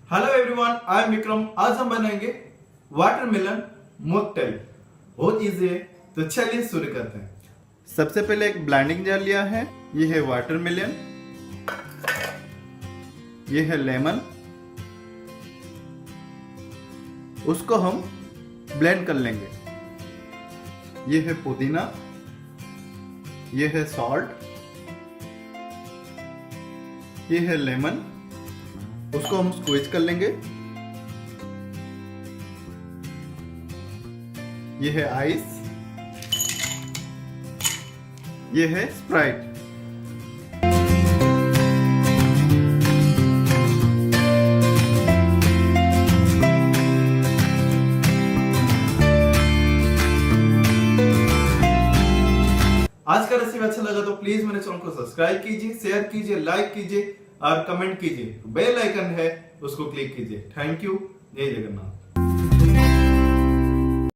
Hello everyone, I am Vikram. आज हम बनाएंगे वाटरमेलन मॉकटेल। बहुत इजी है, तो चलिए शुरू करते हैं। सबसे पहले एक ब्लेंडिंग जार लिया है। ये है वाटरमेलन, ये है लेमन। उसको हम ब्लेंड कर लेंगे। ये है पुदीना, ये है सॉल्ट, ये है लेमन। उसको हम स्क्वीज कर लेंगे। ये है आइस, ये है स्प्राइट। आज का रेसिपी अच्छा लगा तो प्लीज मेरे चैनल को सब्सक्राइब कीजिए, शेयर कीजिए, लाइक कीजिए और कमेंट कीजिए। बेल आइकन है उसको क्लिक कीजिए। Thank you. जय जगन्नाथ।